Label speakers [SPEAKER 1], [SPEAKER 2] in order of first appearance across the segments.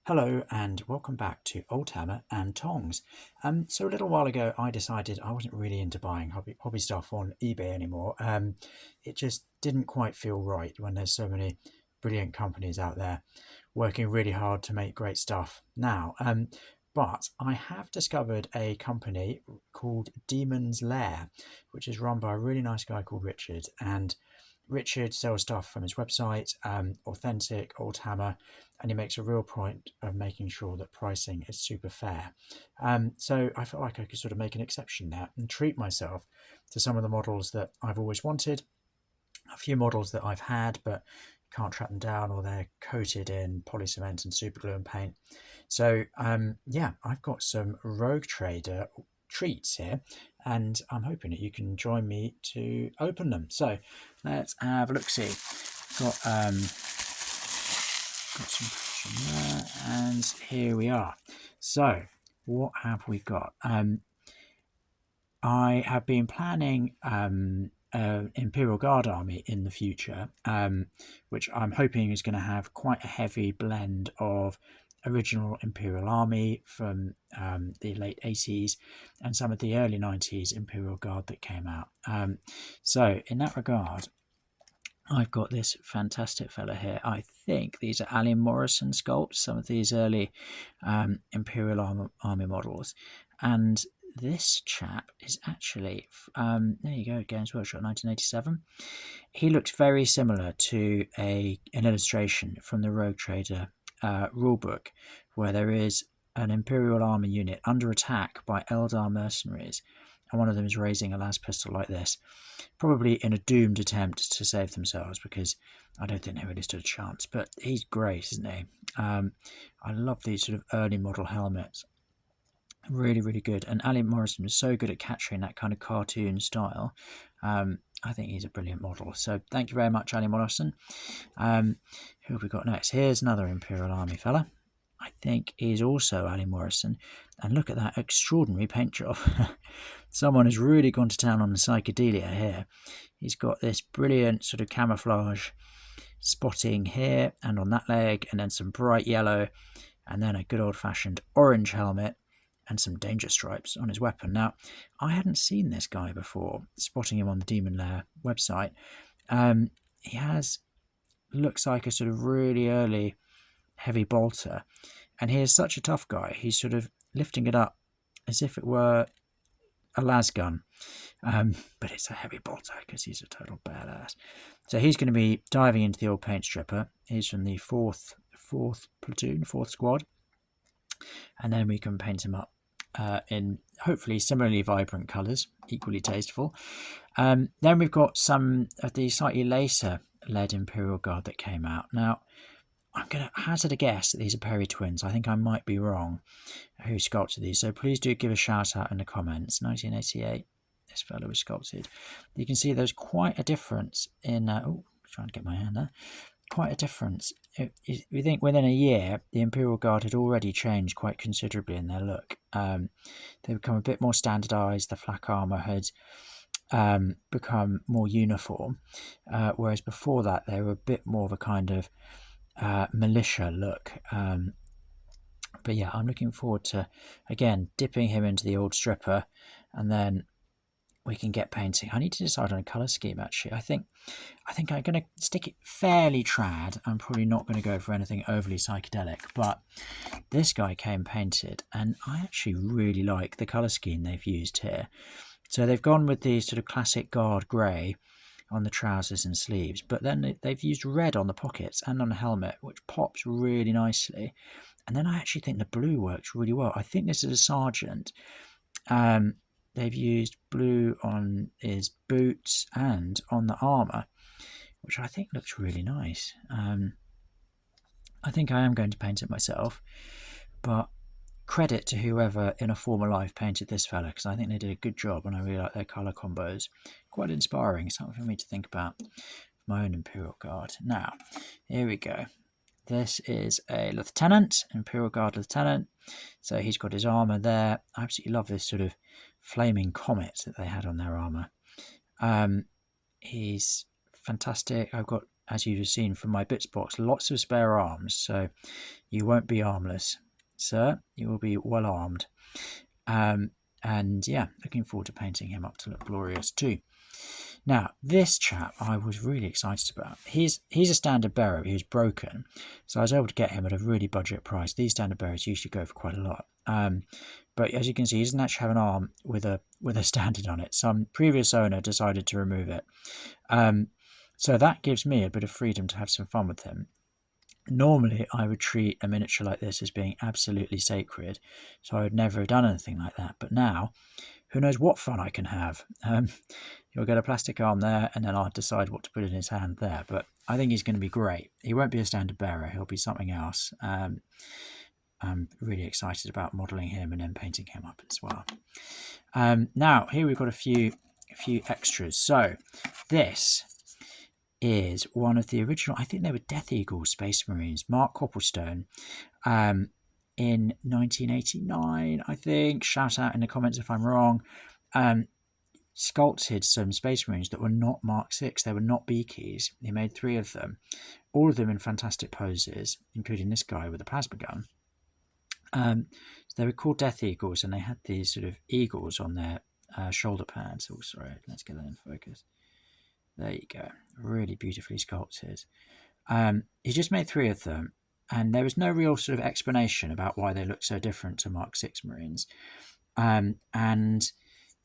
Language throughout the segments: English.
[SPEAKER 1] Hello and welcome back to Oldhammer and Tongs. So a little while ago I decided I wasn't really into buying hobby stuff on eBay anymore. It just didn't quite feel right when there's so many brilliant companies out there working really hard to make great stuff now. But I have discovered a company called Demon's Lair, which is run by a really nice guy called Richard. And Richard sells stuff from his website, authentic, Oldhammer, and he makes a real point of making sure that pricing is super fair. So I felt like I could sort of make an exception there and treat myself to some of the models that I've always wanted, a few models that I've had but can't track them down, or they're coated in polycement and super glue and paint. So yeah, I've got some Rogue Trader treats here, and I'm hoping that you can join me to open them. So let's have a look. See, got some from there, and here we are. So what have we got? I have been planning Imperial Guard army in the future, which I'm hoping is going to have quite a heavy blend of original Imperial army from the late 80s and some of the early 90s Imperial Guard that came out. So in that regard, I've got this fantastic fella here. I think these are Alan Morrison sculpts, some of these early Imperial army models. And this chap is actually, there you go, Games Workshop 1987. He looks very similar to an illustration from the Rogue Trader rulebook, where there is an Imperial army unit under attack by Eldar mercenaries, and one of them is raising a las pistol like this, probably in a doomed attempt to save themselves, because I don't think they really stood a chance. But he's great, isn't he? I love these sort of early model helmets. Really, really good. And Alan Morrison was so good at capturing that kind of cartoon style. I think he's a brilliant model. So thank you very much, Alan Morrison. Who have we got next? Here's another Imperial Army fella. I think he's also Alan Morrison. And look at that extraordinary paint job. Someone has really gone to town on the psychedelia here. He's got this brilliant sort of camouflage spotting here and on that leg, and then some bright yellow, and then a good old-fashioned orange helmet, and some danger stripes on his weapon. Now, I hadn't seen this guy before, spotting him on the Demon Lair website. He looks like a sort of really early heavy bolter, and he is such a tough guy. He's sort of lifting it up as if it were a las gun, but it's a heavy bolter because he's a total badass. So he's going to be diving into the old paint stripper. He's from the fourth platoon, 4th squad, and then we can paint him up in hopefully similarly vibrant colours, equally tasteful. Then we've got some of the slightly later led Imperial Guard that came out. Now, I'm going to hazard a guess that these are Perry twins. I think I might be wrong who sculpted these, so please do give a shout out in the comments. 1988, this fellow was sculpted. You can see there's quite a difference in... trying to get my hand there. Quite a difference. We think within a year, the Imperial Guard had already changed quite considerably in their look. They become a bit more standardised. The flak armour had become more uniform, whereas before that they were a bit more of a kind of militia look. But yeah, I'm looking forward to, again, dipping him into the old stripper, and then we can get painting. I need to decide on a colour scheme, actually. I think I'm going to stick it fairly trad. I'm probably not going to go for anything overly psychedelic, but this guy came painted, and I actually really like the colour scheme they've used here. So they've gone with the sort of classic Guard grey on the trousers and sleeves, but then they've used red on the pockets and on the helmet, which pops really nicely. And then I actually think the blue works really well. I think this is a sergeant. They've used blue on his boots and on the armour, which I think looks really nice. I think I am going to paint it myself, but credit to whoever in a former life painted this fella, because I think they did a good job, and I really like their colour combos. Quite inspiring, something for me to think about for my own Imperial Guard. Now, here we go. This is a Lieutenant, Imperial Guard Lieutenant. So he's got his armour there. I absolutely love this sort of flaming comet that they had on their armour. He's fantastic. I've got as you've seen from my bits box, lots of spare arms, so you won't be armless, sir. You will be well armed. And yeah, looking forward to painting him up to look glorious too. Now, this chap I was really excited about. He's a standard bearer who's broken, so I was able to get him at a really budget price. These standard bearers usually go for quite a lot. But as you can see, he doesn't actually have an arm with a standard on it. Some previous owner decided to remove it. So that gives me a bit of freedom to have some fun with him. Normally, I would treat a miniature like this as being absolutely sacred, so I would never have done anything like that. But now, who knows what fun I can have. You'll get a plastic arm there, and then I'll decide what to put in his hand there. But I think he's going to be great. He won't be a standard bearer. He'll be something else. I'm really excited about modelling him and then painting him up as well. Now, here we've got a few extras. So, this is one of the original, I think they were Death Eagle Space Marines, Mark Copplestone, in 1989, I think. Shout out in the comments if I'm wrong. Sculpted some Space Marines that were not Mark 6, they were not beakies. He made 3 of them, all of them in fantastic poses, including this guy with a plasma gun. So they were called Death Eagles, and they had these sort of eagles on their shoulder pads. Oh, sorry, let's get that in focus. There you go, really beautifully sculpted. He just made 3 of them, and there was no real sort of explanation about why they look so different to Mark 6 Marines. And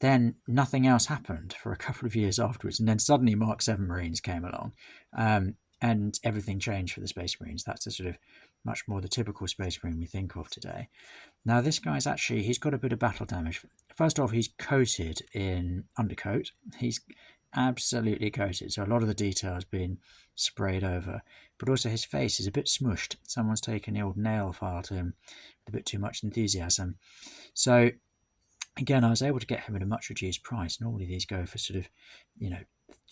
[SPEAKER 1] then nothing else happened for a couple of years afterwards, and then suddenly Mark 7 Marines came along, and everything changed for the Space Marines. That's the sort of much more the typical Space Marine we think of today. Now this guy's actually, he's got a bit of battle damage. First off, he's coated in undercoat. He's absolutely coated, so a lot of the detail has been sprayed over, but also his face is a bit smushed. Someone's taken the old nail file to him with a bit too much enthusiasm. So again, I was able to get him at a much reduced price. Normally these go for sort of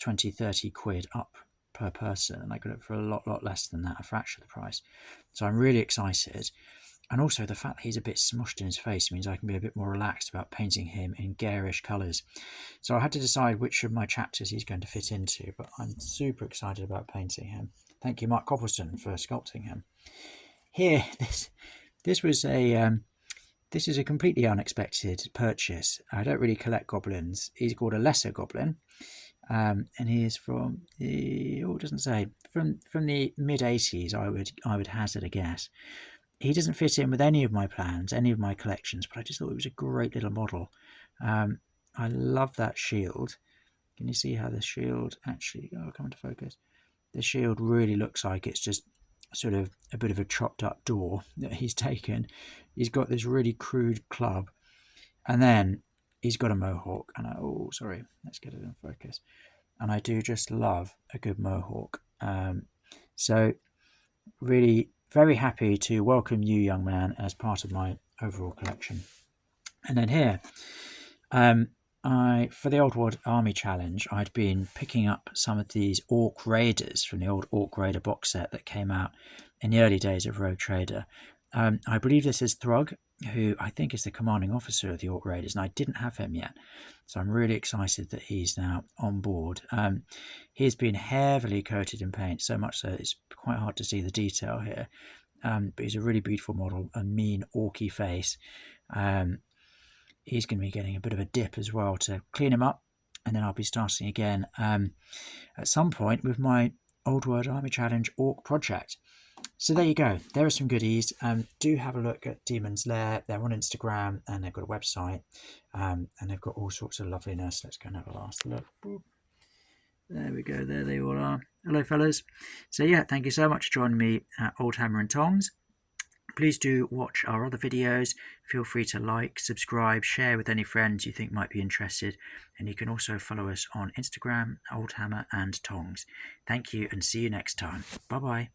[SPEAKER 1] 20-30 quid up per person, and I got it for a lot less than that, a fraction of the price. So I'm really excited. And also the fact that he's a bit smushed in his face means I can be a bit more relaxed about painting him in garish colours. So I had to decide which of my chapters he's going to fit into, but I'm super excited about painting him. Thank you, Mark Copplestone, for sculpting him. Here, this is a completely unexpected purchase. I don't really collect goblins. He's called a lesser goblin, and he is from the, it doesn't say, from the mid-80s. I would hazard a guess. He doesn't fit in with any of my plans, any of my collections, but I just thought it was a great little model. I love that shield. Can you see how the shield actually, come into focus? The shield really looks like it's just sort of a bit of a chopped up door that he's taken. He's got this really crude club, and then he's got a mohawk. And let's get it in focus. And I do just love a good mohawk. So really very happy to welcome you, young man, as part of my overall collection. And then here, for the Old World Army Challenge, I'd been picking up some of these Orc Raiders from the old Orc Raider box set that came out in the early days of Rogue Trader. I believe this is Thrug, who I think is the commanding officer of the Orc Raiders, and I didn't have him yet. So I'm really excited that he's now on board. He's been heavily coated in paint, so much so it's quite hard to see the detail here. But he's a really beautiful model, a mean orky face. He's going to be getting a bit of a dip as well to clean him up, and then I'll be starting again at some point with my Old World Army Challenge Orc project. So there you go. There are some goodies. Do have a look at Demon's Lair. They're on Instagram, and they've got a website, and they've got all sorts of loveliness. Let's go and have a last look. Boop. There we go. There they all are. Hello, fellas. So yeah, thank you so much for joining me at Oldhammer and Tongs. Please do watch our other videos. Feel free to like, subscribe, share with any friends you think might be interested. And you can also follow us on Instagram, Oldhammer and Tongs. Thank you, and see you next time. Bye-bye.